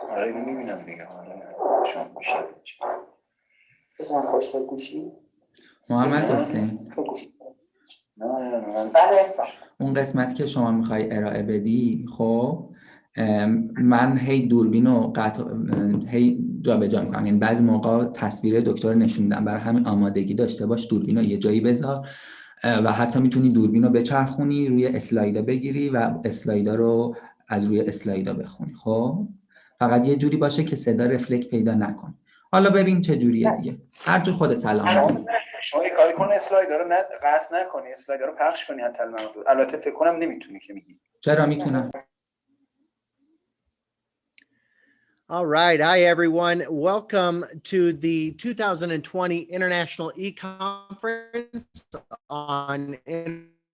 آره اینو میبینم دیگه. آره شما میشه بزن خوش به گوشی. محمد حسین، بله احسان. اون قسمتی که شما میخوای ارائه بدی، خب من هی دوربین و هی جا به جا میکنم، یعنی بعضی موقع تصویر دکتر نشون میدم، برای همین آمادگی داشته باش، دوربین رو یه جایی بذار و حتی میتونی دوربین رو بچرخونی روی اسلایدا بگیری و اسلایدا رو از روی اسلایدا بخونی. خب فقط یه جوری باشه که صدا رفلکت پیدا نکنه. حالا ببین چه جوریه دیگه، هر جور خودت سلام می‌کنی. شما یه کاری کن اسلایدر رو قطع نکنی، اسلایدر رو پخش کنی حتی المحدود. البته فکر کنم نمیتونی که میگی. چرا میتونم؟ All right. Hi, everyone. Welcome to the 2020 International E-Conference on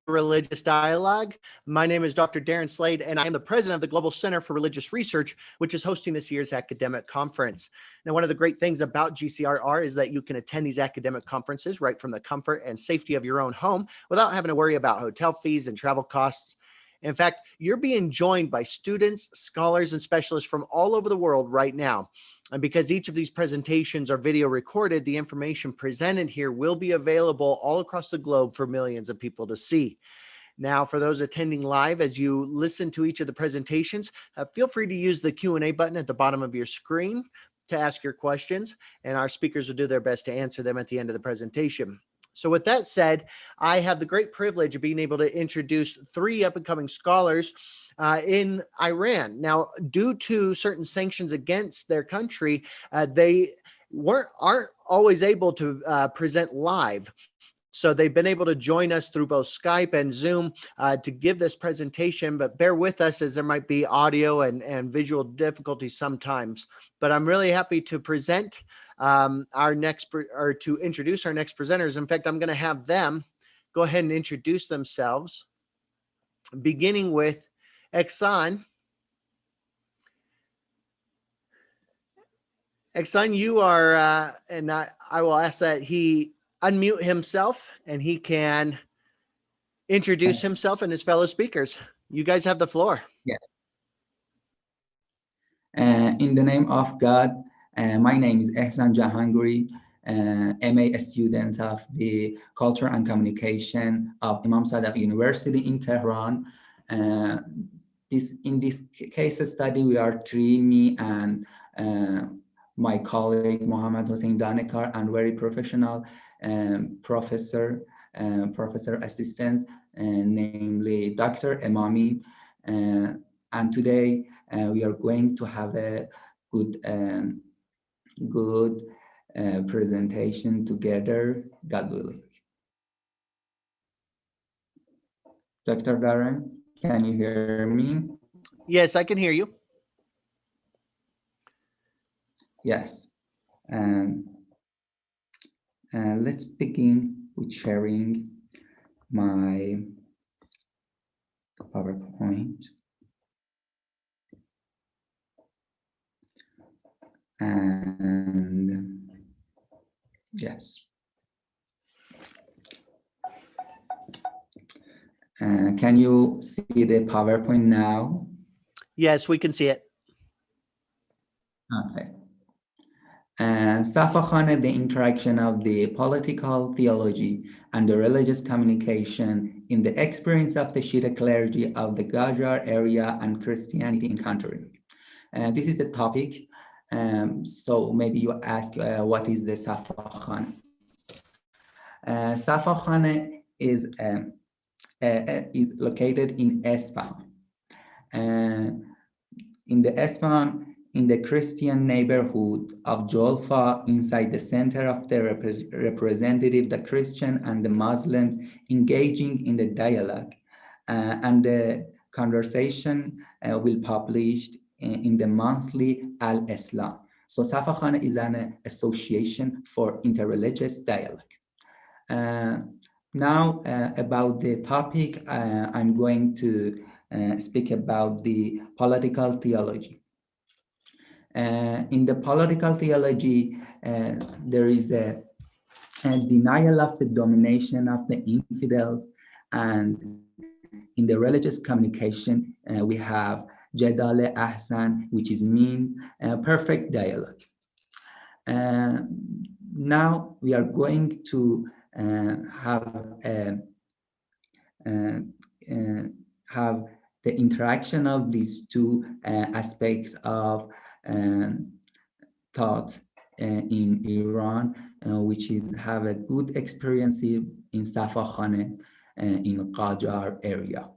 Religious Dialogue. My name is Dr. Darren Slade, and I am the president of the Global Center for Religious Research, which is hosting this year's academic conference. Now, one of the great things about GCRR is that you can attend these academic conferences right from the comfort and safety of your own home without having to worry about hotel fees and travel costs. In fact, you're being joined by students, scholars, and specialists from all over the world right now. And because each of these presentations are video recorded, the information presented here will be available all across the globe for millions of people to see. Now, for those attending live, as you listen to each of the presentations, feel free to use the Q&A button at the bottom of your screen to ask your questions, and our speakers will do their best to answer them at the end of the presentation. So with that said, I have the great privilege of being able to introduce three up-and-coming scholars in Iran. Now, due to certain sanctions against their country, they aren't always able to present live. So they've been able to join us through both Skype and Zoom to give this presentation, but bear with us as there might be audio and visual difficulties sometimes. But I'm really happy to present to introduce our next presenters. In fact, I'm going to have them go ahead and introduce themselves, beginning with Ehsan. Ehsan, you are, and I will ask that he unmute himself and he can introduce himself and his fellow speakers. You guys have the floor. Yes. In the name of God, my name is Ehsan Jahanguri, MA student of the Culture and Communication of Imam Sadegh University in Tehran. In this case study, we are three, me and my colleague Mohammad Hossein Danekar, and very professional professor assistant, namely Dr. Emami. And today we are going to have a good presentation together, God willing. Dr. Darren, can you hear me? Yes, I can hear you. Yes. Let's begin with sharing my PowerPoint. And yes. Can you see the PowerPoint now? Yes, we can see it. Okay. Safakhaneh, the interaction of the political theology and the religious communication in the experience of the Shia clergy of the Gajar area and Christianity encountering. This is the topic. So maybe you ask, what is the Safakhaneh? Safakhaneh is located in Esfahan. In the Esfahan, in the Christian neighborhood of Jolfa, inside the center of the representative, the Christian and the Muslims engaging in the dialogue, and the conversation will published in the monthly Al-Islam. So Safakhaneh is an association for interreligious dialogue. Now about the topic, I'm going to speak about the political theology. In the political theology, there is a denial of the domination of the infidels, and in the religious communication, we have Jadal Ahsan, which is mean perfect dialogue. Now we are going to have the interaction of these two aspects of thought in Iran, which is have a good experience in Safakhaneh in Qajar area.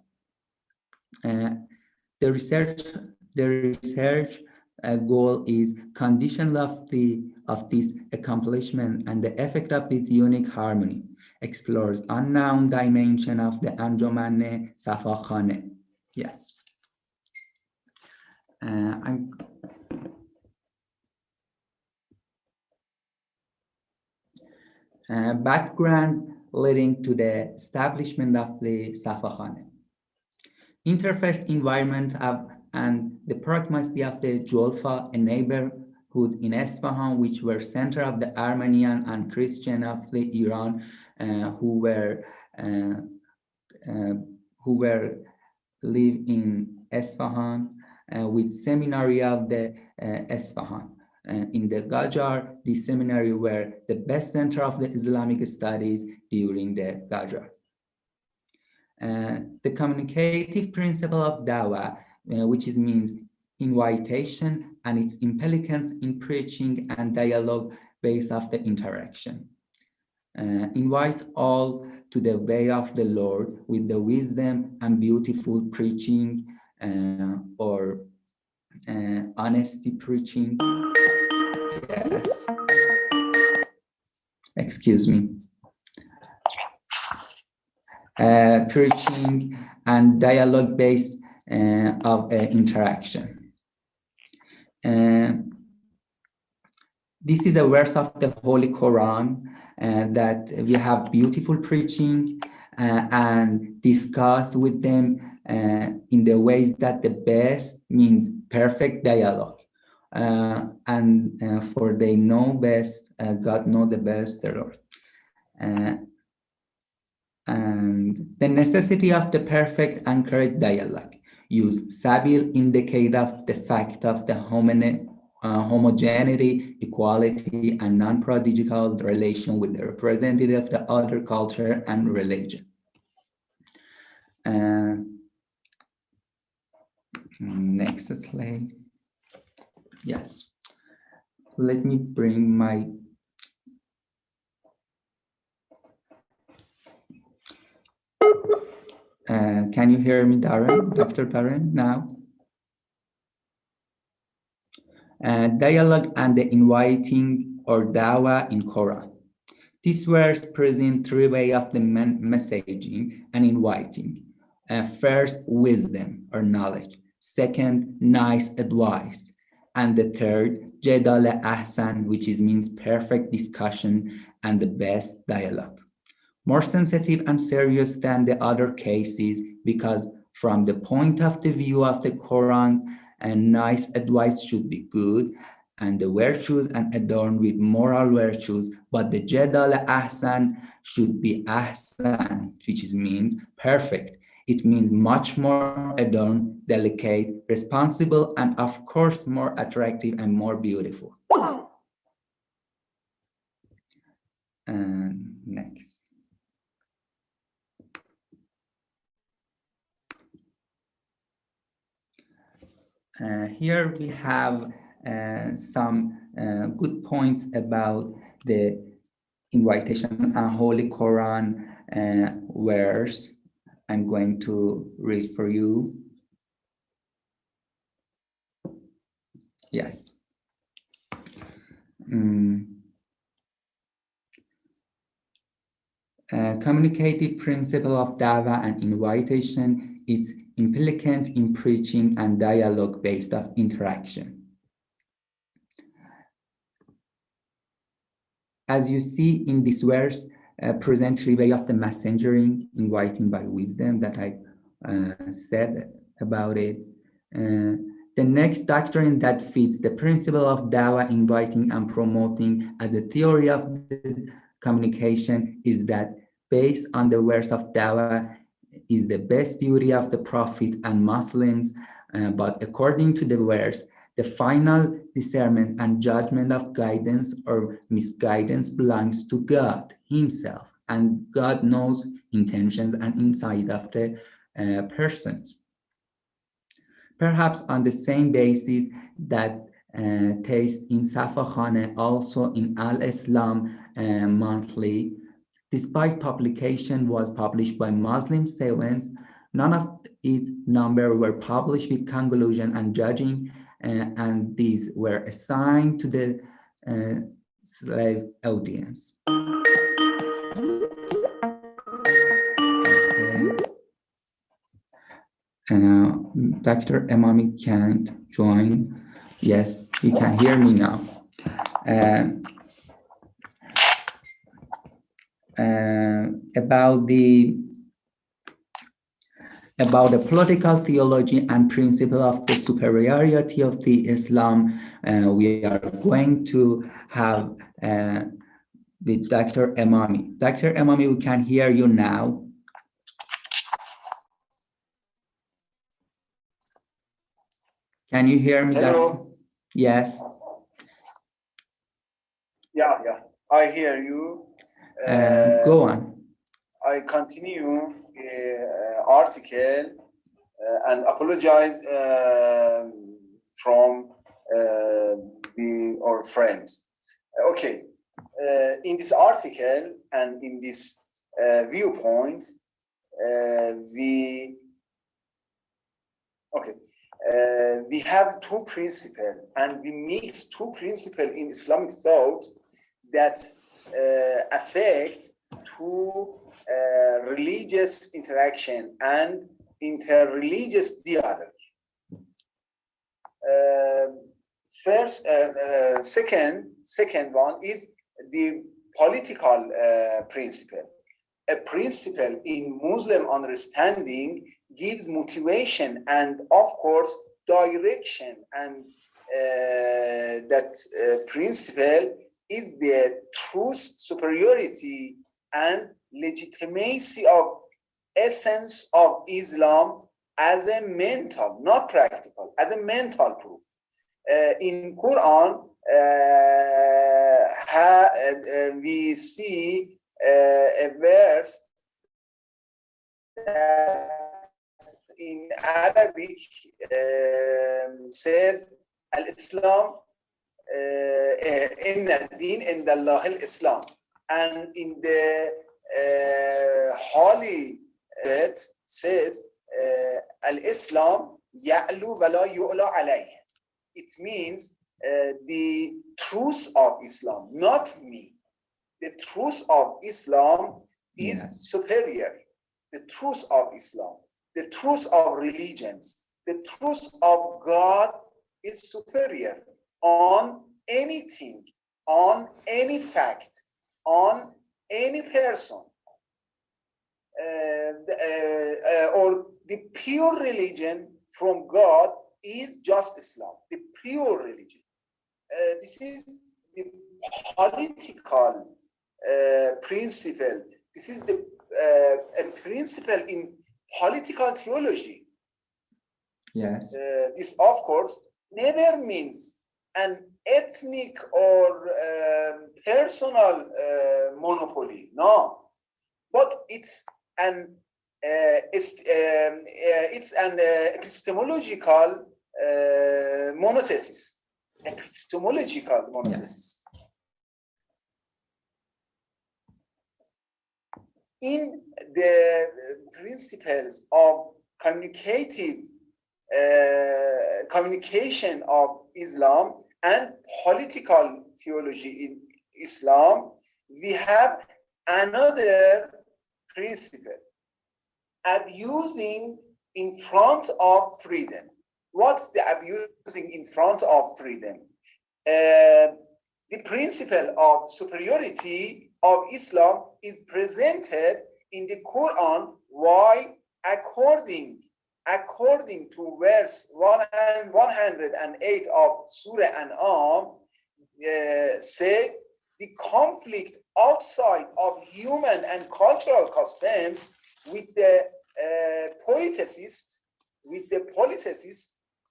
The research goal is condition of this accomplishment and the effect of this unique harmony, explores unknown dimension of the Anjuman Safakhaneh. Yes. Backgrounds leading to the establishment of the Safakhaneh. Interface environment and the pragmacy of the Julfa, a neighborhood in Isfahan, which were center of the Armenian and Christian of the Iran, who were live in Isfahan, with seminary of the Isfahan. In the Qajar, the seminary were the best center of the Islamic studies during the Qajar. The communicative principle of dawah, which means invitation and its implicance in preaching and dialogue based off the interaction. Invite all to the way of the Lord with the wisdom and beautiful preaching or honesty preaching. Yes. Excuse me. Preaching and dialogue based of interaction. This is a verse of the Holy Quran that we have beautiful preaching and discuss with them in the ways that the best means perfect dialogue. And for they know best, God know the best, the Lord. And the necessity of the perfect anchored dialogue. Use Sabil indicate of the fact of the homogeneity, equality, and non-prodigal relation with the representative of the other culture and religion. Next slide. Yes. Let me bring my can you hear me, Darren? Dr. Darren, now? Dialogue and the inviting or dawah in Quran. This verse presents three ways of the messaging and inviting. First, wisdom or knowledge. Second, nice advice. And the third, Jadal Ahsan, which means perfect discussion and the best dialogue. More sensitive and serious than the other cases because from the point of the view of the Quran, and nice advice should be good and the virtues and adorned with moral virtues, but the Jadal Ahsan should be Ahsan, which means perfect. It means much more adorned, delicate, responsible, and of course more attractive and more beautiful. And next. Here we have some good points about the invitation and Holy Quran verse. I'm going to read for you. Yes. Communicative principle of dawah and invitation is implicant in preaching and dialogue based of interaction. As you see in this verse, present three ways of the messengering, inviting by wisdom that I said about it. The next doctrine that fits the principle of dawah, inviting and promoting as a theory of the communication is that based on the verse of dawah is the best duty of the Prophet and Muslims but according to the verse, the final discernment and judgment of guidance or misguidance belongs to God himself, and God knows intentions and inside of the persons. Perhaps on the same basis that taste in Safakhaneh, also in Al-Islam Monthly, despite publication was published by Muslim savants, none of its number were published with conclusion and judging, and these were assigned to the slave audience. Dr. Emami can't join. Yes, he can hear me now. About the political theology and principle of the superiority of the Islam, we are going to have with Dr. Emami. Dr. Emami, we can hear you now. Can you hear me? Hello. Yes. Yeah, I hear you. Go on. I continue article and apologize from our friends. Okay, in this article and in this viewpoint, we have two principles, and we mix two principles in Islamic thought that affect two religious interaction and inter-religious dialogue. Second one is the political principle. A principle in Muslim understanding gives motivation and, of course, direction, and that principle is the truth, superiority, and legitimacy of essence of Islam as a mental, not practical, as a mental proof. In Quran, we see a verse that in Arabic says, Al-Islam, Inna din inda Allah al-Islam. And in the Holy it says, Al-Islam ya'lu wa la yu'la alayh. It means the truth of Islam, not me. The truth of Islam is superior. The truth of Islam, the truth of religions, the truth of God is superior on anything, on any fact, on any person. Or the pure religion from God is just Islam, the pure religion. This is the political principle. This is the a principle in political theology. Yes. This, of course, never means an ethnic or personal monopoly. No, but it's an epistemological monothesis. Epistemological monothesis. Yes. In the principles of communication of Islam and political theology in Islam, we have another principle: abusing in front of freedom. What's the abusing in front of freedom? The principle of superiority of Islam is presented in the Quran, while according to verse 108 of Surah An'am, said the conflict outside of human and cultural customs with the polytheists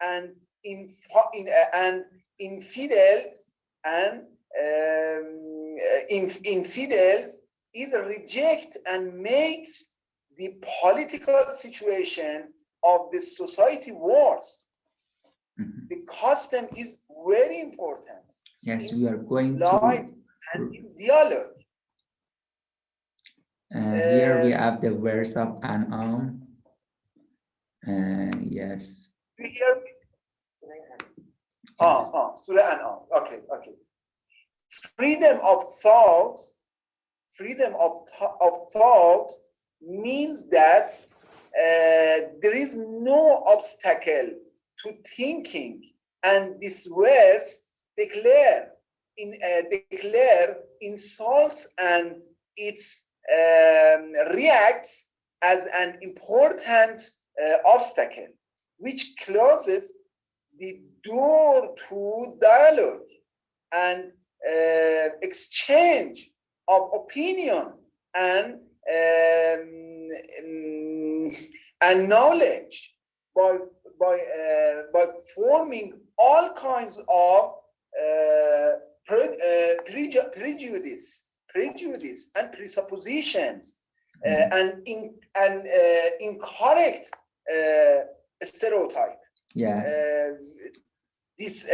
and infidels and infidels is reject and makes the political situation of the society worse. The custom is very important. Yes, we are going life and in dialogue. Here we have the verse of An'am. Yes. We hear me? Surah An'am. Okay. Freedom of thought means that there is no obstacle to thinking, and this verse declare insults and its reacts as an important obstacle, which closes the door to dialogue and exchange of opinion and knowledge by forming all kinds of prejudice and presuppositions and incorrect stereotype. Yes. This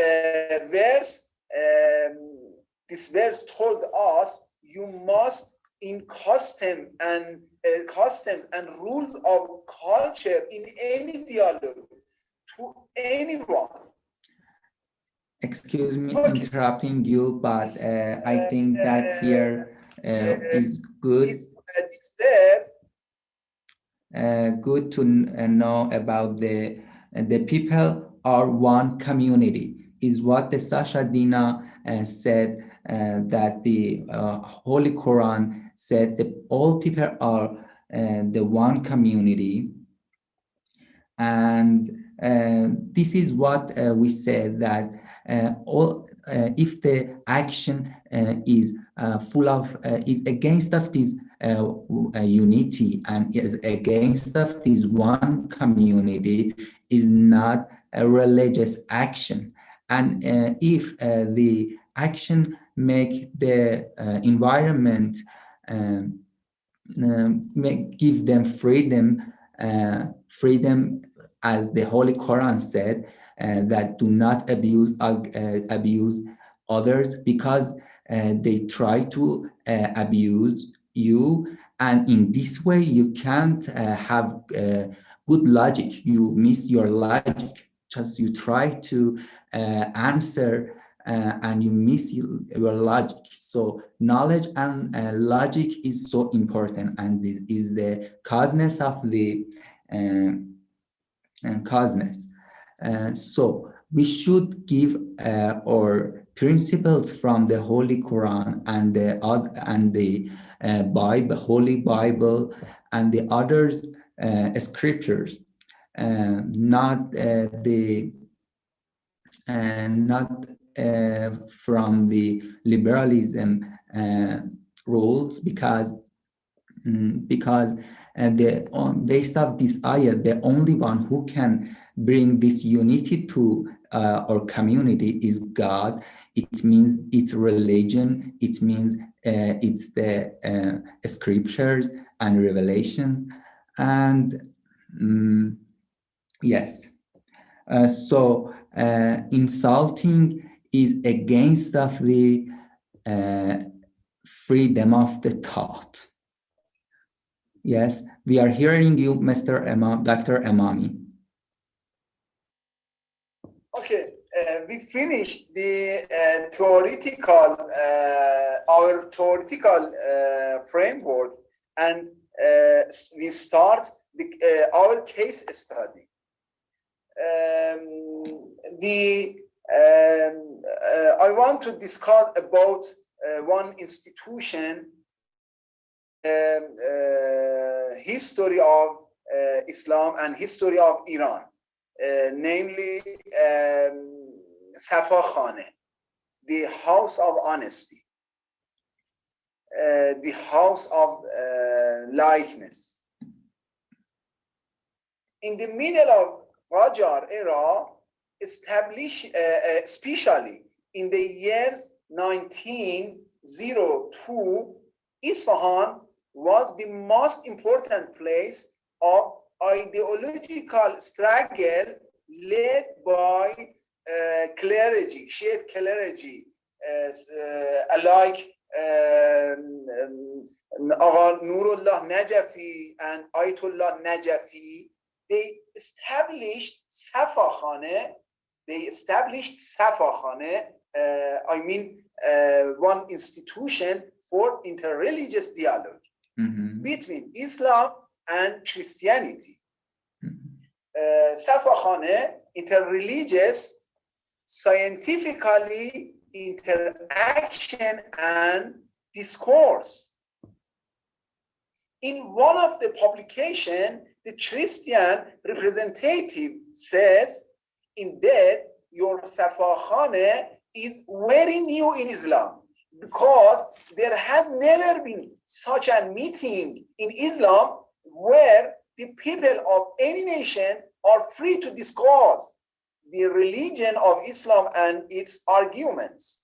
verse told us you must in customs and rules of culture in any dialogue to anyone. Excuse me interrupting you, but I think that here is good. Good to know about the people are one community, is what the Sasha Dina said, that the Holy Quran said that all people are the one community. And this is what we said, that if the action is full of, is against of this unity and is against of this one community, is not a religious action. And if the action make the environment, give them freedom, as the Holy Quran said, that do not abuse others, because they try to abuse you, and in this way you can't have good logic. You miss your logic. Just you try to answer and you miss your logic. So knowledge and logic is so important, and this is the causeness of the causeness. So we should give our principles from the Holy Quran and the Bible, Holy Bible, and the others scriptures, not from the liberalism rules, because based off this ayah, the only one who can bring this unity to our community is God. It means it's religion. It means it's the scriptures and revelation. And yes, so insulting is against of the freedom of the thought. Yes, we are hearing you, Mr. Dr. Emami. Okay, we finished the theoretical, our theoretical framework, and we start our case study. I want to discuss about one institution, history of Islam and history of Iran, namely Safakhaneh, the house of honesty, the house of likeness. In the middle of Qajar era, established, especially in the years 1902, Isfahan was the most important place of ideological struggle led by clergy, Shiite clergy, like Agha Nurullah Najafi and Ayatollah Najafi. They established Safakhaneh. One institution for interreligious dialogue between Islam and Christianity. Safakhaneh, interreligious, scientifically interaction and discourse. In one of the publications, the Christian representative says, indeed, your Safakhaneh is very new in Islam because there has never been such a meeting in Islam where the people of any nation are free to discuss the religion of Islam and its arguments.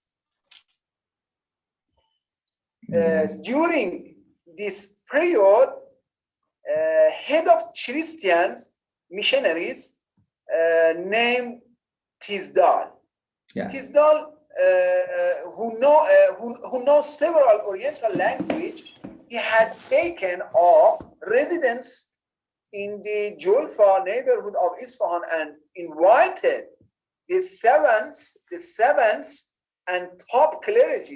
During this period, head of Christians missionaries named Tisdal. Yes. Tisdal, who knows several Oriental languages, he had taken up residence in the Julfa neighborhood of Isfahan and invited the seventh and top clerics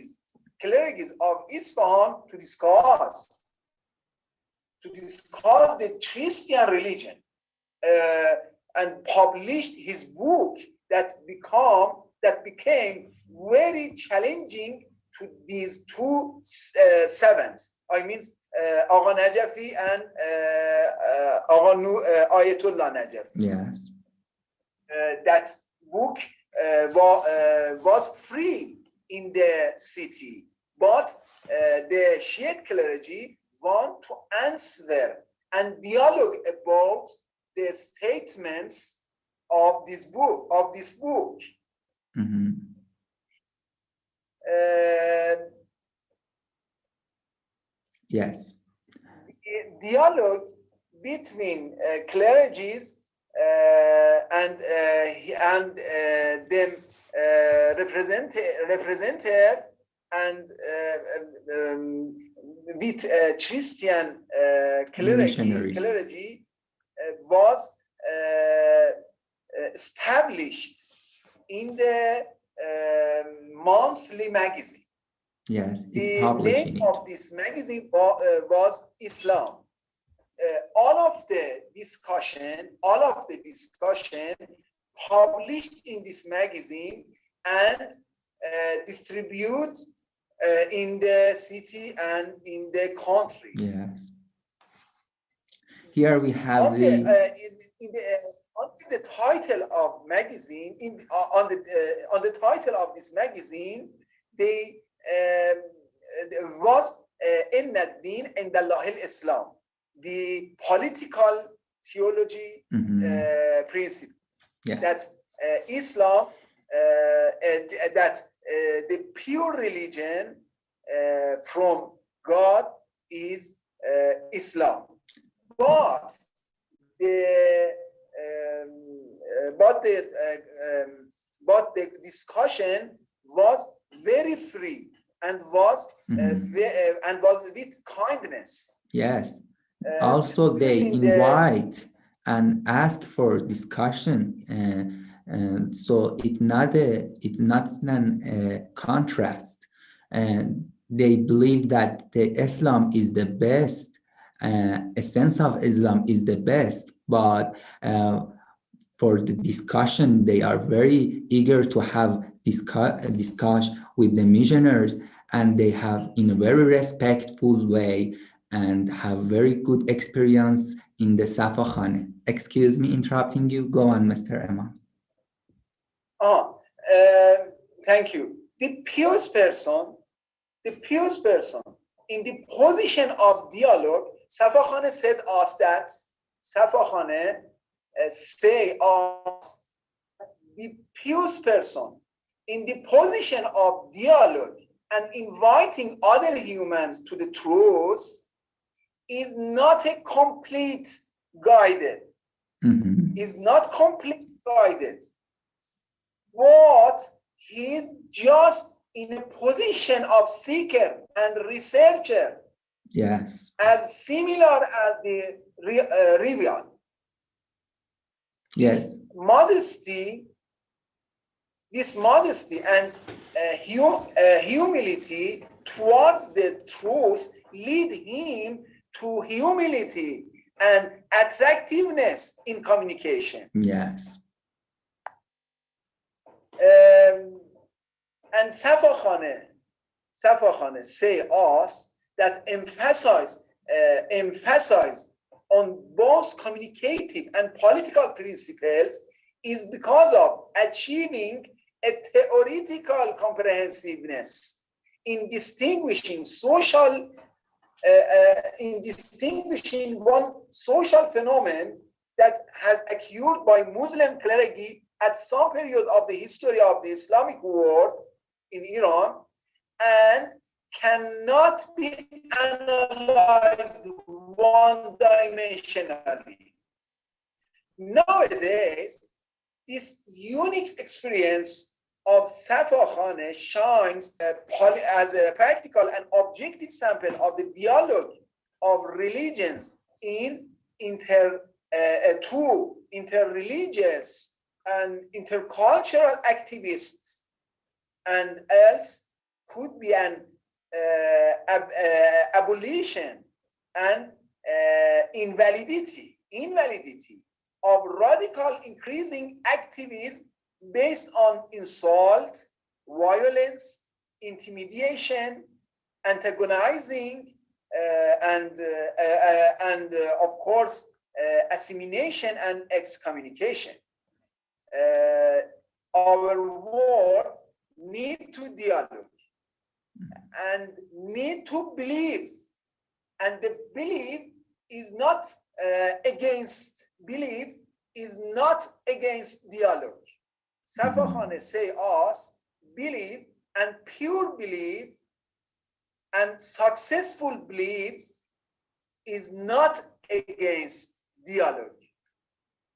of Isfahan to discuss the Christian religion, and published his book that became very challenging to these two sevens. Agha Najafi and Ayatollah Najafi. Yes. That book was free in the city, but the Shiite clergy want to answer and dialogue about the statements of this book. Yes. Dialogue between clergies and them represented and with Christian clergy was established in the monthly magazine. Yes, the name of this magazine was Islam. All of the discussion published in this magazine and distributed in the city and in the country. Yes. Here we have on the title of magazine, on the title of this magazine, they was in ad-din inda Allah al-Islam, the political theology principle. Yes. That Islam, that the pure religion from God is Islam, but the discussion was very free and was with kindness. Yes. Also, they invite and ask for discussion, so it's not a contrast. And they believe that the Islam is the best, essence of Islam is the best, but for the discussion, they are very eager to have discussion with the missionaries, and they have in a very respectful way and have very good experience in the Safakhaneh. Excuse me, interrupting you. Go on, Mr. Emma. Thank you. The pious person in the position of dialogue, Safakhaneh said us that the pious person in the position of dialogue and inviting other humans to the truth is not a complete guided, is not complete guided, but he's just in a position of seeker and researcher. Yes. As similar as the reveal. Yes. This modesty and humility towards the truth lead him to humility and attractiveness in communication. Yes. And Safakhaneh say us that emphasize on both communicative and political principles is because of achieving a theoretical comprehensiveness in distinguishing one social phenomenon that has occurred by Muslim clergy at some period of the history of the Islamic world in Iran, and cannot be analyzed one-dimensionally. Nowadays, this unique experience of Safakhaneh shines as a practical and objective sample of the dialogue of religions in two interreligious and intercultural activists, and else could be an abolition and invalidity of radical increasing activism based on insult, violence, intimidation, antagonizing, and of course assimilation and excommunication. Our world need to dialogue and need to believe, and the belief is not against dialogue. Safakhaneh say us belief and pure belief and successful beliefs is not against dialogue.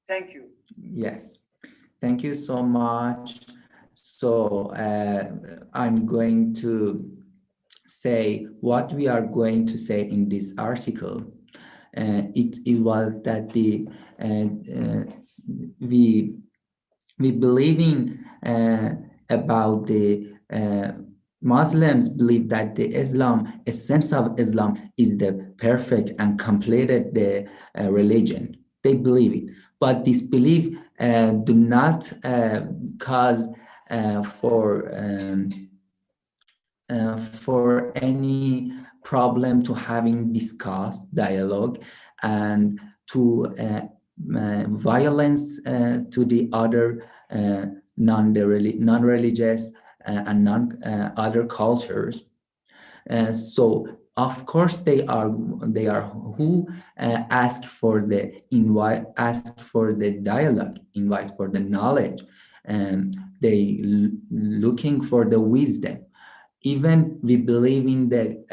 Thank you. Yes, thank you so much. So I'm going to say what we are going to say in this article. It was that we believing about the Muslims believe that the essence of Islam is the perfect and completed the religion. They believe it, but this belief do not cause for any problem to having dialogue and to violence to the other non-religious and other cultures. So of course they are who ask for the dialogue, invite for the knowledge, and they looking for the wisdom. Even we believe in the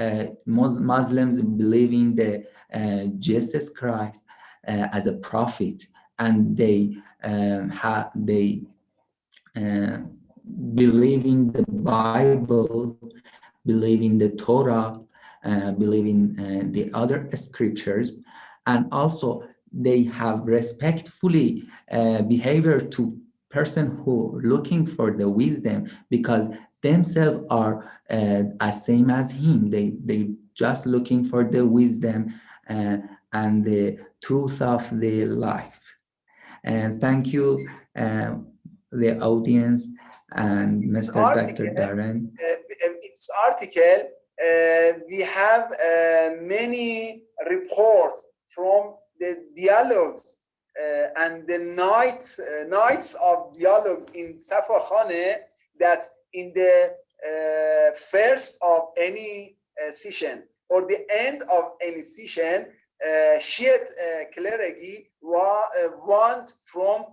Muslims believe in the Jesus Christ as a prophet, and they believe in the Bible, believe in the Torah, believe in the other scriptures, and also they have respectfully behavior to person who looking for the wisdom, because themselves are as same as him. They just looking for the wisdom and the truth of the life. And thank you, the audience and Mr. Dr. Darren. Its article, we have many reports from the dialogues and the nights of dialogues in Safakhaneh, that in the first of any session or the end of any session, Shiite clergy want from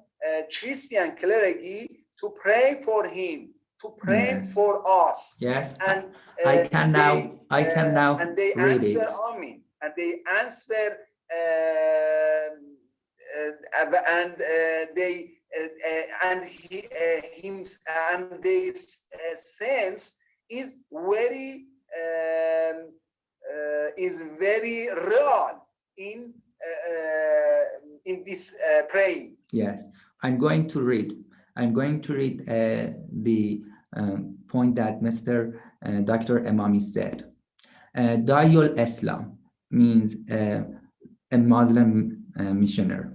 Christian clergy to pray for him, to pray Yes. for us. Yes, And I can now and they read answer it. Amen, and they answer and their sense is very real in this praying. Yes, I'm going to read. I'm going to read the point that Mr. Dr. Emami said. Dayul Islam means a Muslim missionary.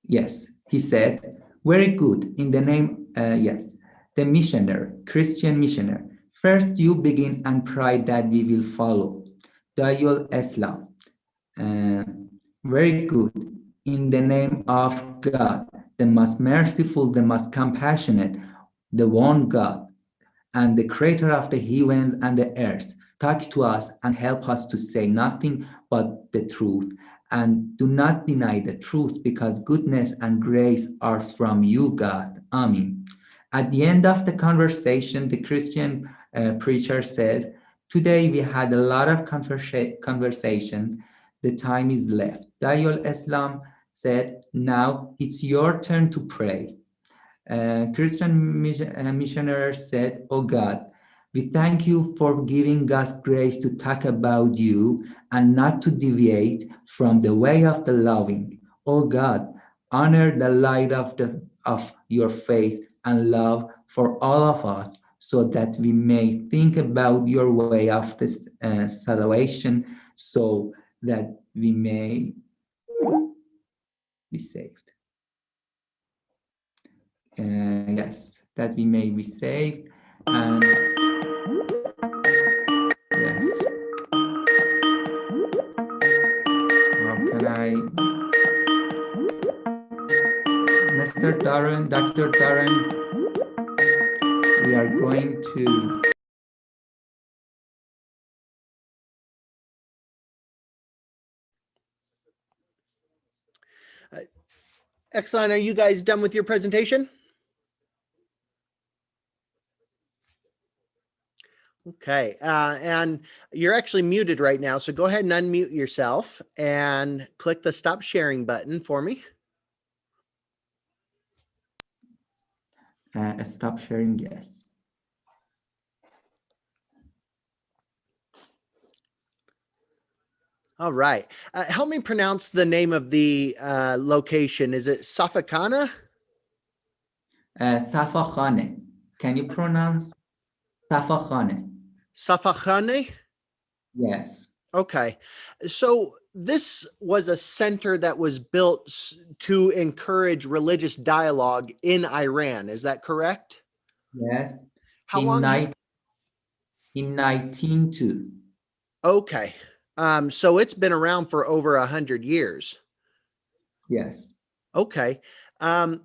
Yes, he said, very good. In the name, yes, the missionary, Christian missionary. First, you begin and pray that we will follow. Dayul Islam. Very good. In the name of God, the most merciful, the most compassionate, the one God, and the creator of the heavens and the earth, talk to us and help us to say nothing but the truth. And do not deny the truth, because goodness and grace are from you, God. Amen. At the end of the conversation, the Christian preacher says, today we had a lot of conversations. The time is left. Dayul Islam said, now it's your turn to pray. Christian missionary said, oh God, we thank you for giving us grace to talk about you and not to deviate from the way of the loving. Oh God, honor the light of your face and love for all of us, so that we may think about your way of this salvation, so that we may be saved. Yes, that we may be saved. And yes, how can I, Mr. Darren, Dr. Darren, we are going to Excellent. Are you guys done with your presentation? Okay, and you're actually muted right now, so go ahead and unmute yourself and click the stop sharing button for me. stop sharing, yes. All right. Help me pronounce the name of the location. Is it Safakhaneh? Safakhaneh. Can you pronounce Safakhaneh? Safakhaneh? Yes. Okay. So this was a center that was built to encourage religious dialogue in Iran. Is that correct? Yes. How long? In 1902. Okay. So it's been around for over 100 years. Yes. Okay.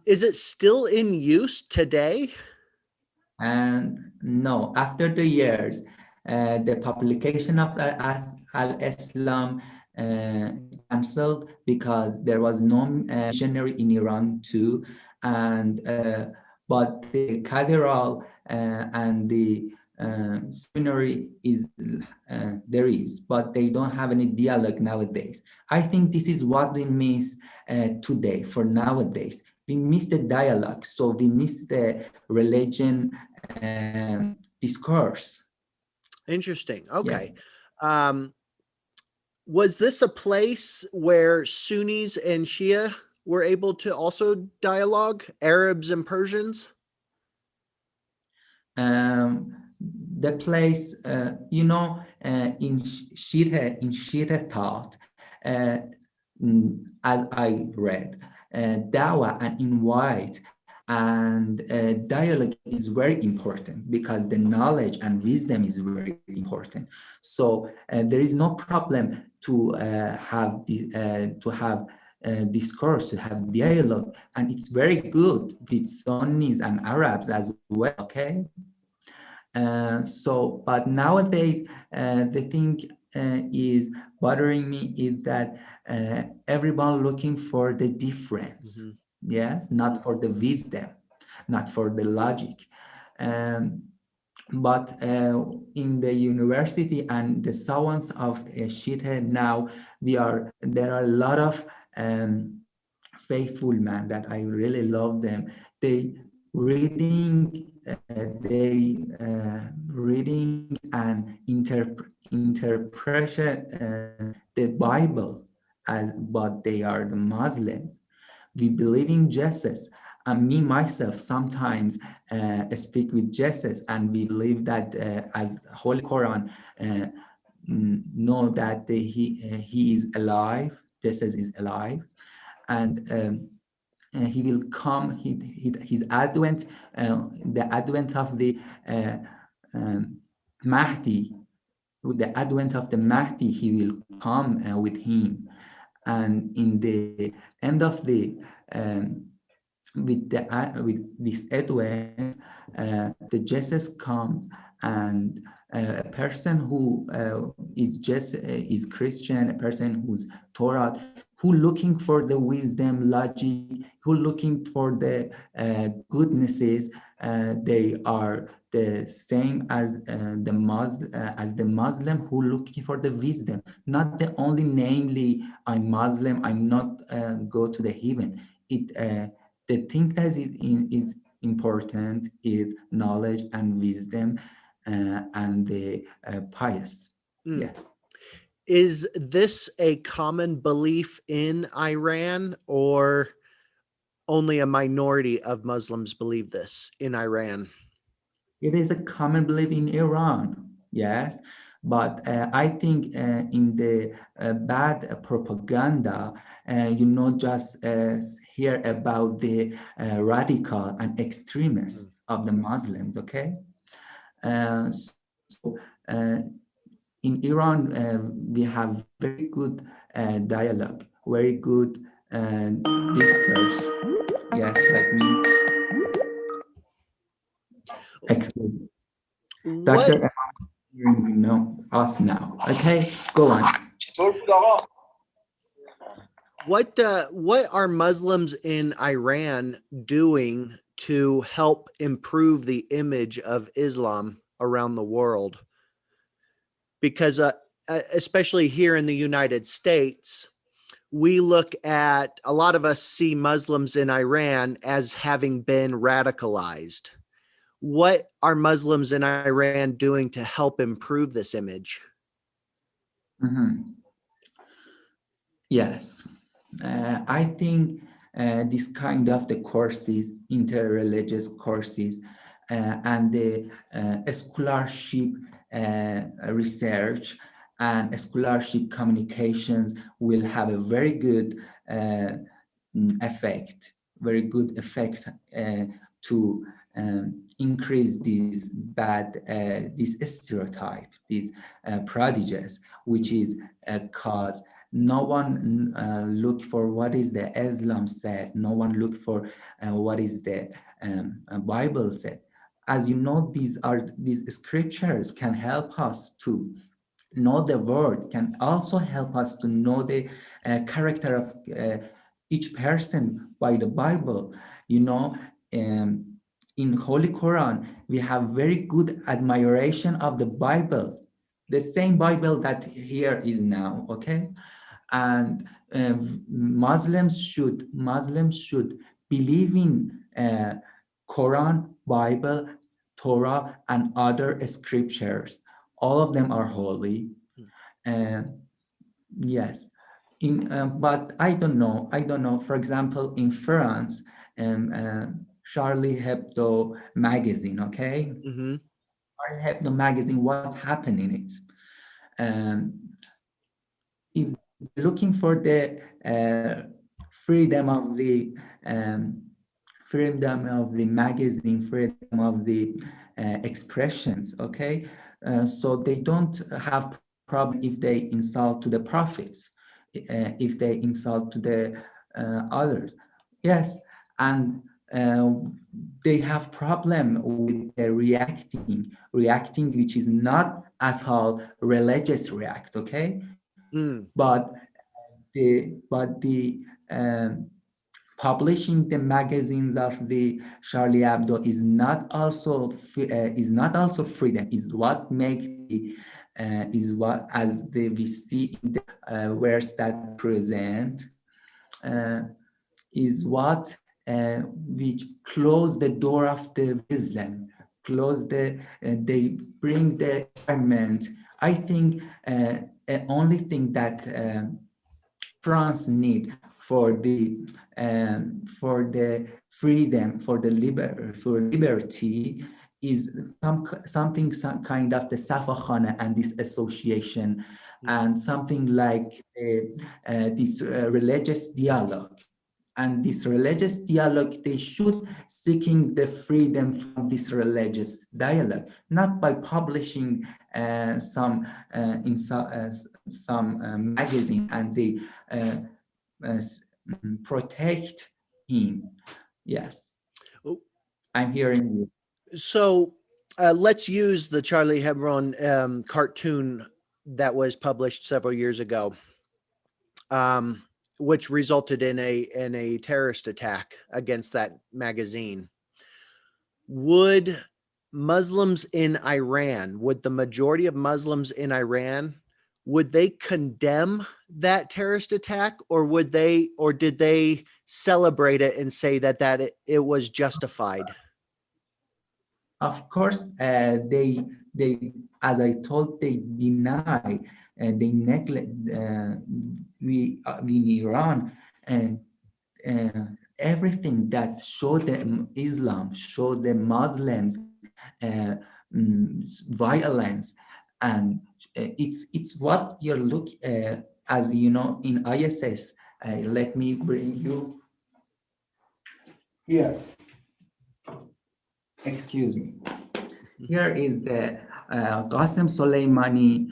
Is it still in use today? And no, after the years, the publication of Al-Islam cancelled, because there was no missionary in Iran too, and but the cathedral and the seminary is there is, but they don't have any dialogue nowadays. I think this is what we miss today. For nowadays, we miss the dialogue, so we miss the religion discourse. Interesting. Okay. Yeah. Was this a place where Sunnis and Shia were able to also dialogue, Arabs and Persians? The place, in Shia thought, as I read, dawah and invite and dialogue is very important, because the knowledge and wisdom is very important. So there is no problem to have discourse, to have dialogue, and it's very good with Sunnis and Arabs as well. Okay. But nowadays, the thing is bothering me is that everyone looking for the difference. Yes, not for the wisdom, not for the logic. But in the university and the science of Shite now, there are a lot of faithful men that I really love them. They reading and interpret the Bible as, but they are the Muslims. We believe in Jesus. And me myself sometimes speak with Jesus, and we believe that as Holy Quran know that he is alive. Jesus is alive, and he will come. His advent, the advent of the Mahdi. With the advent of the Mahdi, he will come with him, and in the end of the with this advent, the Jesus comes, and a person who is Christian, a person who's Torah, who looking for the wisdom, logic, who looking for the goodnesses, they are the same as the Muslim who looking for the wisdom, not the only namely I'm Muslim, I'm not go to the heaven. The thing that is important is knowledge and wisdom and the pious. Yes. Is this a common belief in Iran, or only a minority of Muslims believe this in Iran? It is a common belief in Iran, yes. But I think in the bad propaganda, just hear about the radical and extremists of the Muslims, okay? So in Iran, we have very good dialogue, very good discourse. Yes, like me. Excellent. Dr. You know us now. Okay, go on. What are Muslims in Iran doing to help improve the image of Islam around the world? Because especially here in the United States, we look at, a lot of us see Muslims in Iran as having been radicalized. What are Muslims in Iran doing to help improve this image? Yes, I think this kind of the courses, interreligious courses, and the scholarship research and scholarship communications will have a very good effect, to increase these this stereotype, these prejudice, which is cause no one look for what is the Islam said, no one look for what is the Bible said. As you know, these scriptures can help us to know the word, can also help us to know the character of each person by the Bible. In Holy Quran, we have very good admiration of the Bible, the same Bible that here is now, okay? And Muslims should believe in Quran, Bible, Torah, and other scriptures. All of them are holy. Yes. But I don't know. For example, in France, Charlie Hebdo magazine, okay? Charlie Hebdo magazine, what's happening in it? Looking for the freedom of the magazine, freedom of the expressions, okay? So they don't have problem if they insult to the prophets, if they insult to the others. Yes, and they have problem with the reacting, which is not at all religious react, okay? But the publishing the magazines of the Charlie Hebdo is not also freedom. Is what make the is what as we see in the words that present is what which close the door of the Islam, close they bring the environment. I think only thing that France need for the freedom, for liberty is some kind of the Safakhaneh and this association, and something like this religious dialogue. And this religious dialogue, they should seeking the freedom from this religious dialogue, not by publishing some magazine, and they protect him. Yes, I'm hearing you. So let's use the Charlie Hebdo cartoon that was published several years ago. Which resulted in a terrorist attack against that magazine. Would Muslims in Iran, would the majority of Muslims in Iran, would they condemn that terrorist attack, or did they celebrate it and say that it was justified? Of course, they as I told, they deny, they neglect. We in Iran, everything that showed the Islam, showed the Muslims violence, and it's what you're looking as you know in ISS. Let me bring you here. Excuse me. Here is the Qasem Soleimani,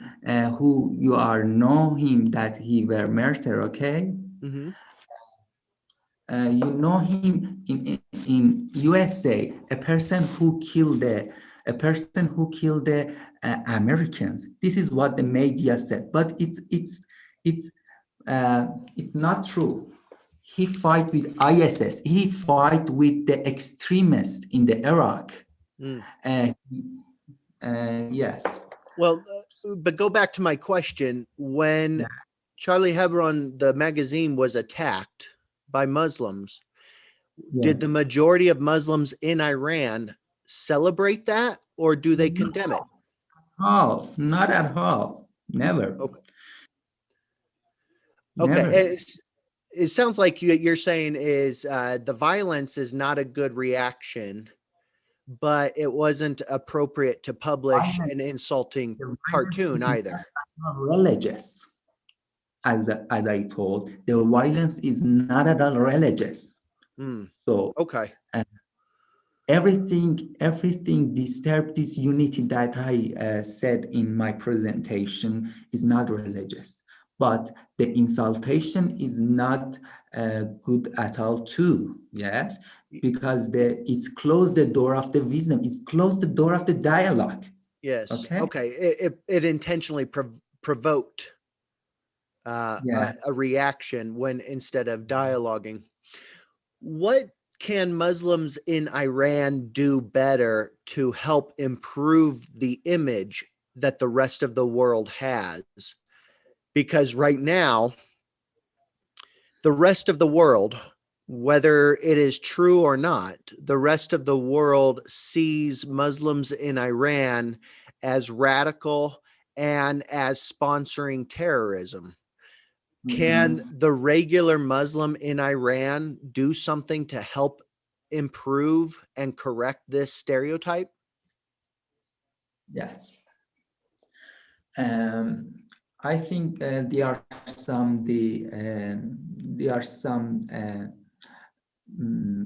who you are know him that he were murdered. Okay, you know him in USA, a person who killed the Americans. This is what the media said, but it's not true. He fight with ISS. He fight with the extremists in the Iraq. Yes. Well, but go back to my question. When Charlie Hebdo, the magazine, was attacked by Muslims, did the majority of Muslims in Iran celebrate that, or do they condemn it? Oh, not at all. Never. Okay. It sounds like you're saying is the violence is not a good reaction, but it wasn't appropriate to publish an insulting cartoon either. Religious, as I told, the violence is not at all religious. So okay, everything disturbed this unity that I said in my presentation is not religious. But the insultation is not good at all too, yes, because it's closed the door of the wisdom, it's closed the door of the dialogue. Yes. Okay. It intentionally provoked a reaction when instead of dialoguing. What can Muslims in Iran do better to help improve the image that the rest of the world has? Because right now, the rest of the world, whether it is true or not, the rest of the world sees Muslims in Iran as radical and as sponsoring terrorism. Can the regular Muslim in Iran do something to help improve and correct this stereotype? Yes. I think there are some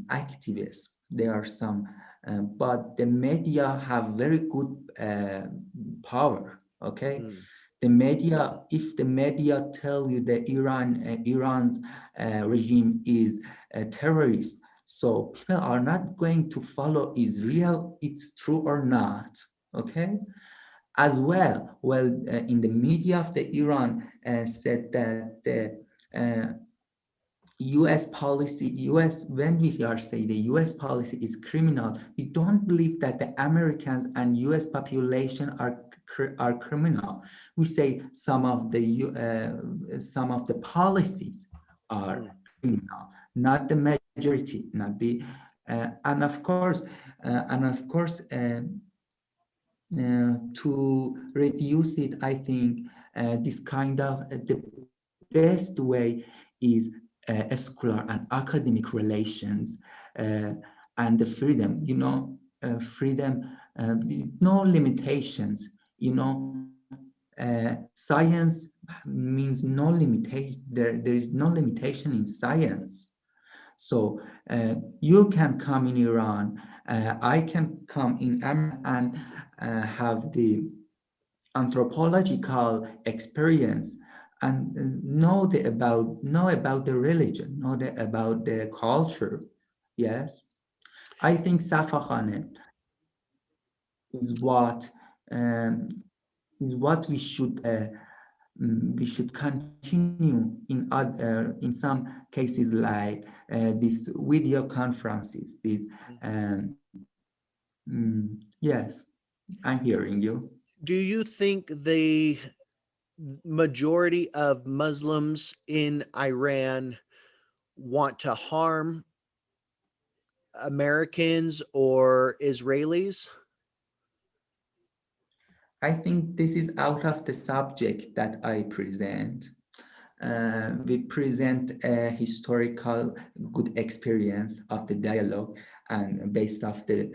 activists. There are some, but the media have very good power. Okay, the media. If the media tell you that Iran's regime is a terrorist, So people are not going to follow Israel, it's true or not, okay? As well, in the media of the Iran said that the U.S. policy, when we are saying the U.S. policy is criminal, we don't believe that the Americans and U.S. population are criminal. We say some of the policies are criminal, not the majority, not the, and of course, to reduce it, I think this kind of the best way is scholar and academic relations and the freedom, freedom, no limitations, science means no limitation, there is no limitation in science. So you can come in Iran, I can come in and have the anthropological experience and know about the religion, about the culture. Yes, I think Safakhaneh is what we should continue in some cases, like these video conferences. Yes, I'm hearing you. Do you think the majority of Muslims in Iran want to harm Americans or Israelis? I think this is out of the subject that I present. We present a historical good experience of the dialogue and based off the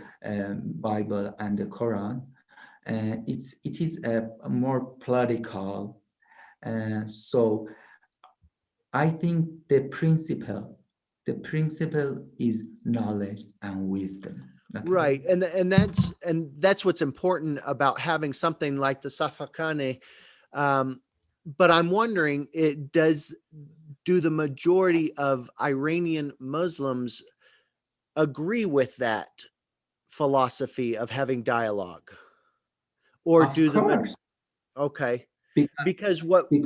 Bible and the Quran. It is a more political. So I think the principle is knowledge and wisdom. Okay. Right, and that's what's important about having something like the Safakhaneh. But I'm wondering, do the majority of Iranian Muslims agree with that philosophy of having dialogue, or Of do course. Okay, Because what we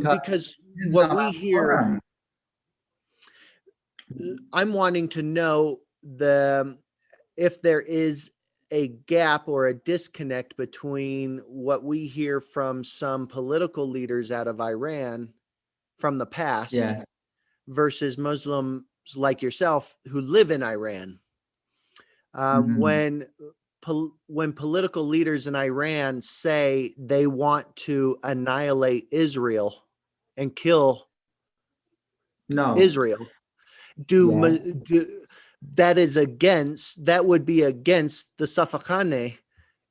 hear, I'm wanting to know if there is a gap or a disconnect between what we hear from some political leaders out of Iran from the past, yes, versus Muslims like yourself who live in Iran. When political leaders in Iran say they want to annihilate Israel and kill Israel, that would be against the Safakhaneh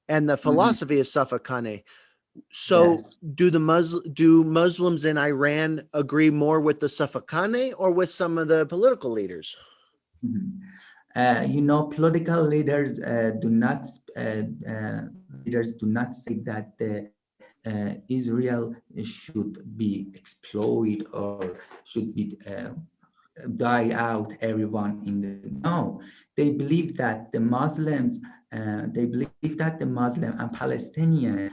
and the philosophy of Safakhaneh. So do Muslims in Iran agree more with the Safakhaneh or with some of the political leaders? Political leaders do not say that Israel should be exploited or should be die out. Everyone they believe that the Muslims and Palestinians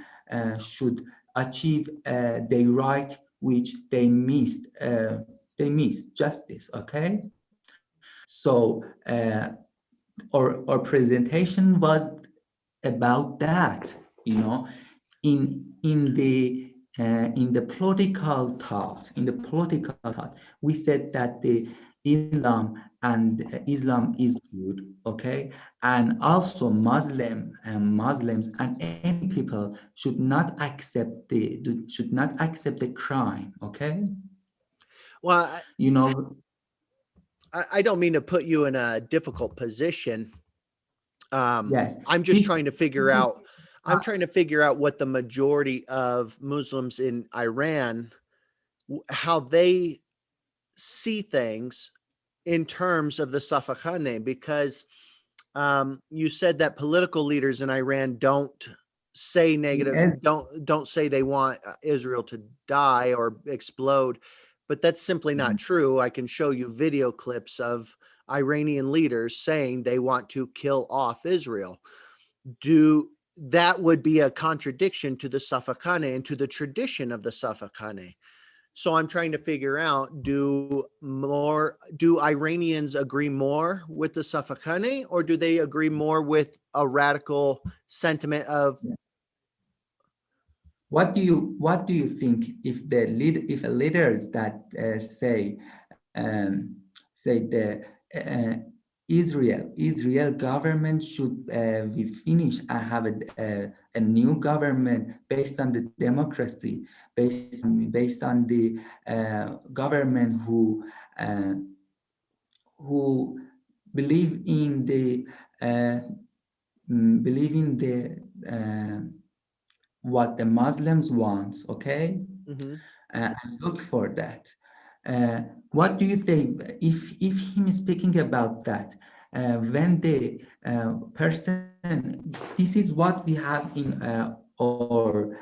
should achieve their right, which they missed. They missed justice. Okay. So our presentation was about that, in the political thought. We said that the Islam is good, okay, and also Muslims and any people should not accept the crime, okay. Well, I don't mean to put you in a difficult position. Yes, I'm just trying to figure out. I'm trying to figure out what the majority of Muslims in Iran, how they see things in terms of the Safakhaneh, because you said that political leaders in Iran don't say negative, don't say they want Israel to die or explode, but that's simply not true. I can show you video clips of Iranian leaders saying they want to kill off Israel. That would be a contradiction to the Safakhaneh and to the tradition of the Safakhaneh. So I'm trying to figure out, do Iranians agree more with the Safakhaneh, or do they agree more with a radical sentiment of? What do you think if if a leaders that say the Israel government should be finished and have a new government based on the democracy, based on the government who believe in the what the Muslims wants, okay? And look for that. What do you think if him is speaking about that? When the person, this is what we have in or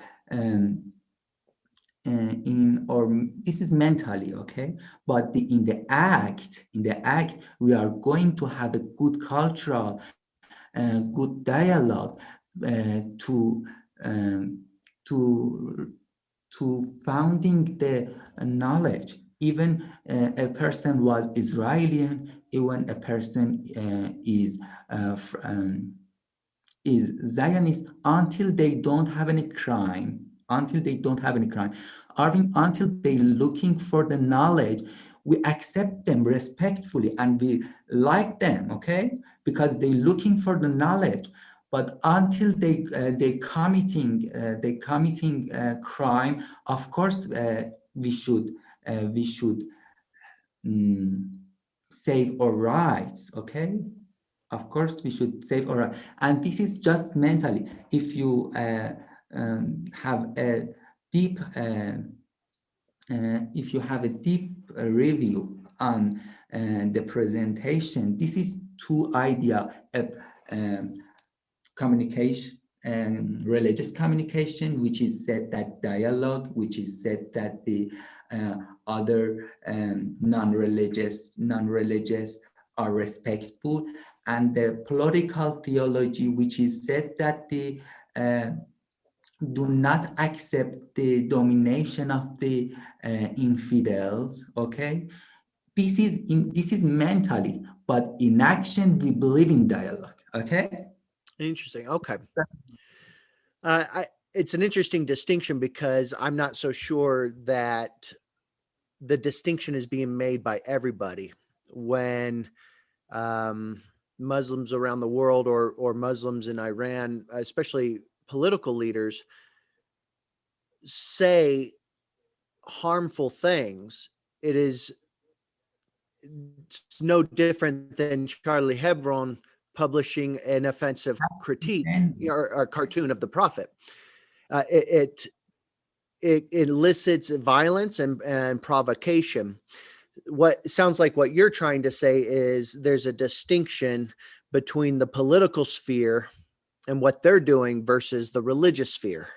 this is mentally, okay, but in the act we are going to have a good cultural good dialogue to founding the knowledge. Even a person was Israeli, even a person is Zionist, until they don't have any crime, until they looking for the knowledge, we accept them respectfully and we like them, okay, because they looking for the knowledge. But until they committing crime, of course we should save our rights, okay. Of course, we should save our rights. And this is just mentally. If you have a deep, review on the presentation, this is two idea of communication and religious communication, which is said that dialogue, which is said that the other non-religious are respectful, and the political theology, which is said that they do not accept the domination of the infidels, okay? This is mentally, but in action, we believe in dialogue, okay? Interesting. Okay. It's an interesting distinction because I'm not so sure that the distinction is being made by everybody when Muslims around the world or Muslims in Iran, especially political leaders, say harmful things. It's no different than Charlie Hebron publishing an offensive critique or cartoon of the prophet. It elicits violence and provocation. What sounds like what you're trying to say is there's a distinction between the political sphere and what they're doing versus the religious sphere.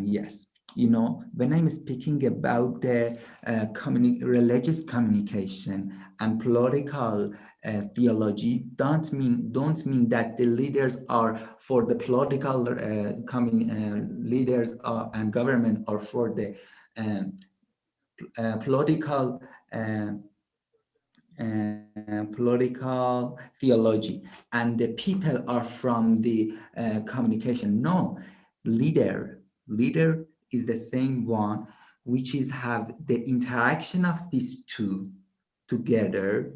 Yes. You know, when I'm speaking about the religious communication and political theology, don't mean that the leaders are for the political leaders and government, or for the political theology, and the people are from the communication. No, leader is the same one, which is have the interaction of these two together,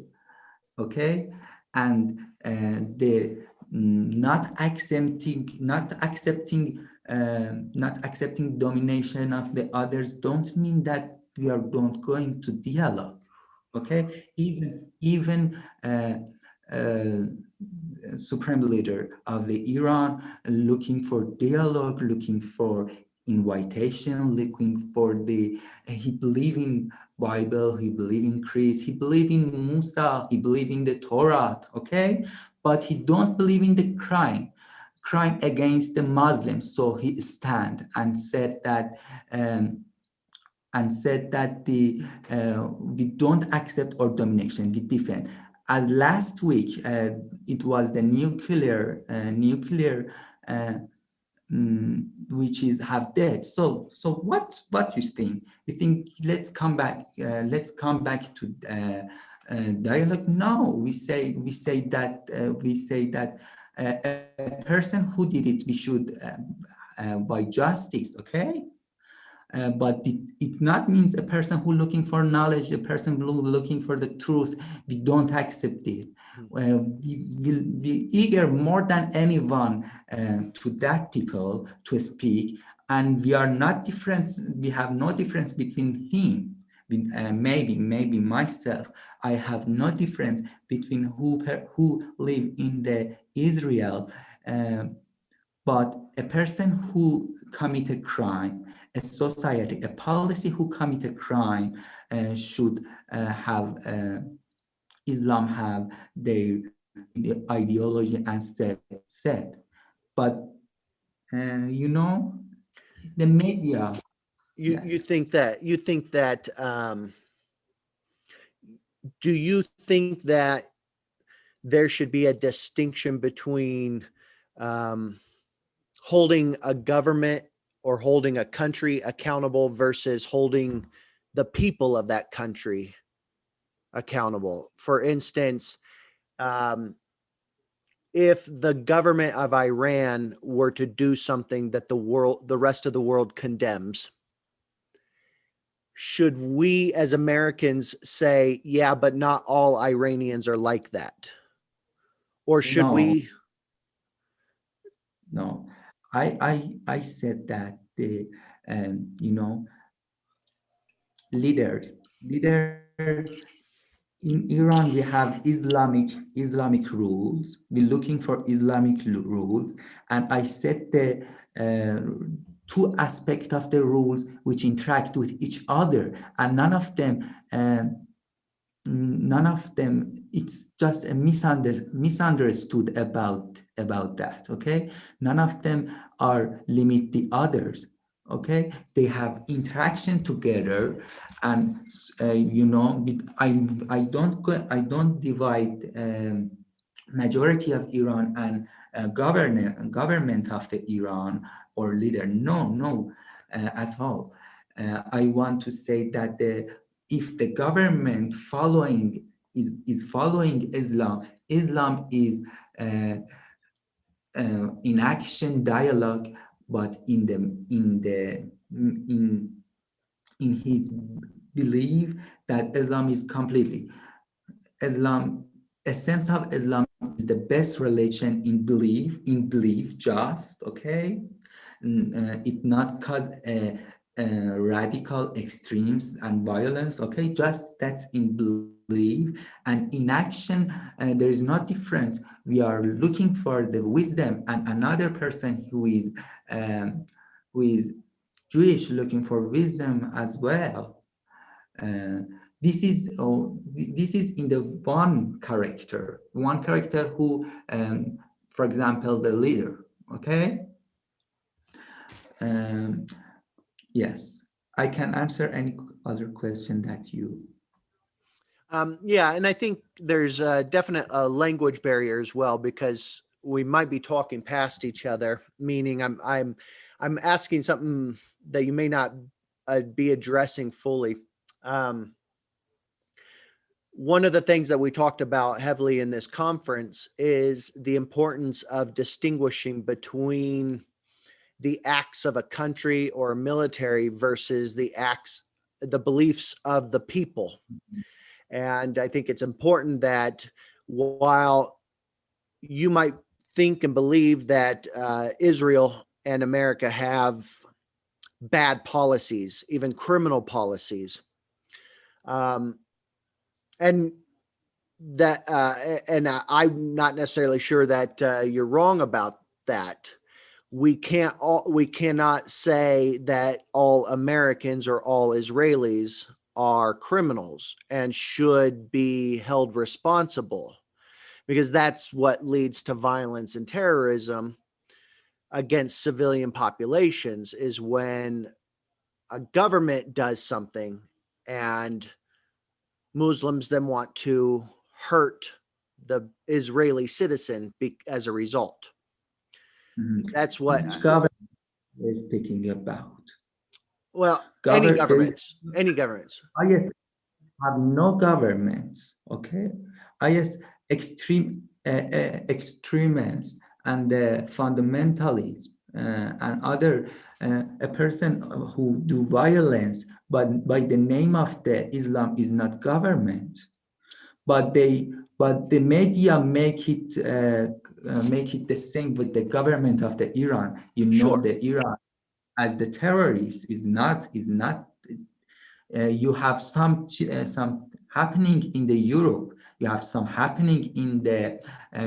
okay, and the not accepting domination of the others don't mean that we are not going to dialogue, okay. Even supreme leader of the Iran looking for dialogue, looking for invitation, looking for he believe in Bible, he believe in Christ, he believe in Musa, he believe in the Torah, okay, but he don't believe in the crime against the Muslims. So he stand and said that and said that we don't accept our domination, we defend. As last week, it was the nuclear which is have dead. So what you think? You think let's come back to dialogue? No, we say that a person who did it, we should by justice, okay? But it not means a person who looking for knowledge, a person who looking for the truth, we don't accept it. We eager more than anyone to that people to speak, and we are not different. We have no difference between him. Maybe myself, I have no difference between who live in the Israel. But a person who commit a crime, a society, a policy who commit a crime should have Islam have their ideology and set. But the media. You think that do you think that there should be a distinction between holding a government or holding a country accountable versus holding the people of that country accountable? For instance, if the government of Iran were to do something that the rest of the world condemns, should we as Americans say, yeah, but not all Iranians are like that? Or should we? No, I said that the leaders in Iran, we have Islamic rules. We're looking for Islamic rules, and I said the two aspects of the rules which interact with each other, and none of them. It's just a misunderstood about that. Okay, none of them are limit the others. Okay, they have interaction together, and I don't divide majority of Iran and government of the Iran or leader. No, at all. I want to say that if the government is following Islam is in action dialogue, but in his belief that Islam is completely essence of Islam is the best relation in belief just, okay? It not cause radical extremes and violence, okay? Just that's in belief, and in action there is no difference. We are looking for the wisdom, and another person who is Jewish looking for wisdom as well. This is in the one character who, for example, the leader, okay? Yes, I can answer any other question that you. Yeah, and I think there's a definite language barrier as well, because we might be talking past each other. Meaning, I'm asking something that you may not be addressing fully. One of the things that we talked about heavily in this conference is the importance of distinguishing between the acts of a country or a military versus the beliefs of the people. And I think it's important that while you might think and believe that Israel and America have bad policies, even criminal policies, and that and I'm not necessarily sure that you're wrong about that. We cannot say that all Americans or all Israelis are criminals and should be held responsible, because that's what leads to violence and terrorism against civilian populations, is when a government does something and Muslims then want to hurt the Israeli citizen as a result. That's what. Which government we're speaking about? Well, any governments. Yes, have no governments. Okay, yes, extremists and fundamentalists and other a person who do violence, but by the name of the Islam is not government, but the media make it the same with the government of the Iran. Sure. The Iran as the terrorist is not. You have some happening in the Europe. You have some happening in the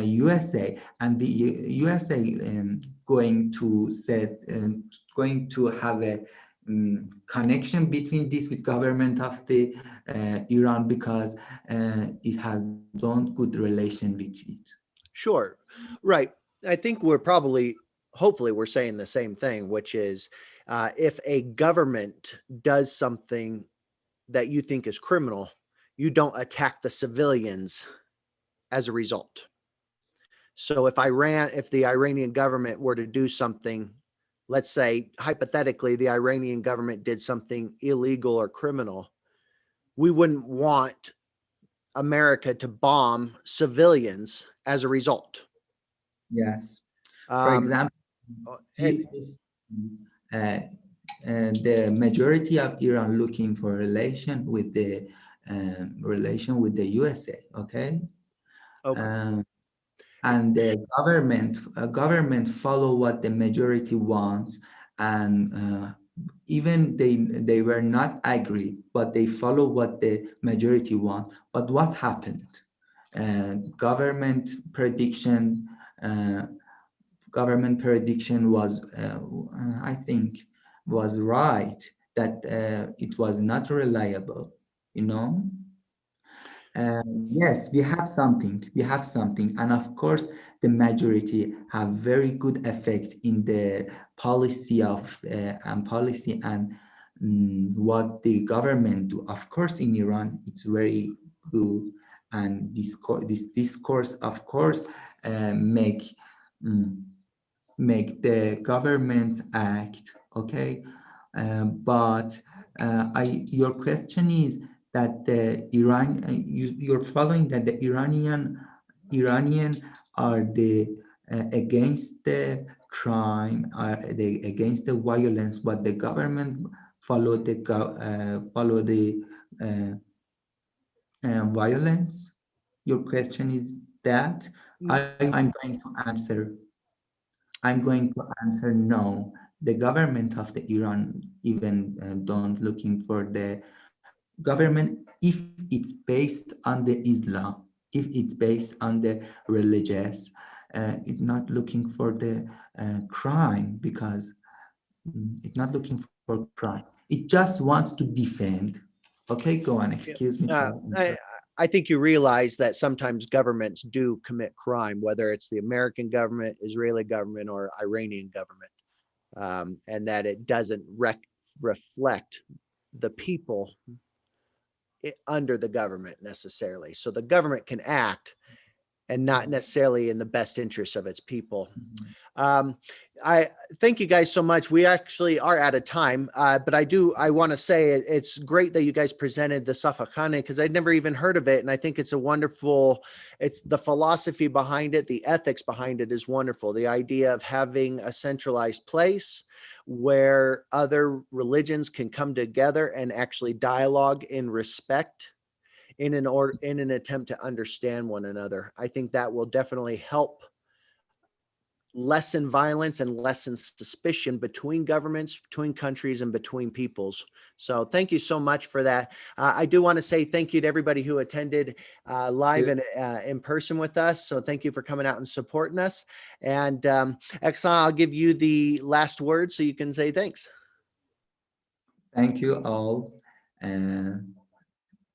USA, and the USA going to have a connection between this with government of the Iran, because it has done good relation with it. Sure, right. I think hopefully we're saying the same thing, which is if a government does something that you think is criminal, you don't attack the civilians as a result. So if the Iranian government were to do something, let's say hypothetically the Iranian government did something illegal or criminal, we wouldn't want America to bomb civilians as a result. Yes. For example, the majority of Iran looking for relation with the USA. Okay. And the government follow what the majority wants, and even they were not agree, but they follow what the majority want. But what happened? Government prediction was, I think, was right, that it was not reliable. Yes, we have something, and of course the majority have very good effect in the policy and what the government do. Of course in Iran it's very good, and this discourse of course make the governments act. Okay, but your question is that the you're following that the Iranian are against the crime, they against the violence, but the government follow the violence. Your question is that? I'm going to answer no. The government of the Iran even don't looking for the government if it's based on the Islam, if it's based on the religious. It's not looking for the crime, because it's not looking for crime. It just wants to defend. Okay, go on. Excuse me. I think you realize that sometimes governments do commit crime, whether it's the American government, Israeli government, or Iranian government, and that it doesn't reflect the people under the government necessarily. So the government can act and not necessarily in the best interest of its people. I thank you guys so much. We actually are out of time, but I want to say it's great that you guys presented the Safakhaneh, because I'd never even heard of it. And I think it's it's the philosophy behind it, the ethics behind it is wonderful. The idea of having a centralized place where other religions can come together and actually dialogue in respect in an attempt to understand one another. I think that will definitely help lessen violence and lessen suspicion between governments, between countries, and between peoples. So thank you so much for that. I do want to say thank you to everybody who attended live and in person with us. So thank you for coming out and supporting us. And Exxon, I'll give you the last word so you can say thanks. Thank you all.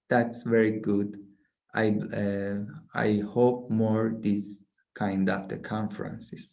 That's very good. I hope more these kind of the conferences.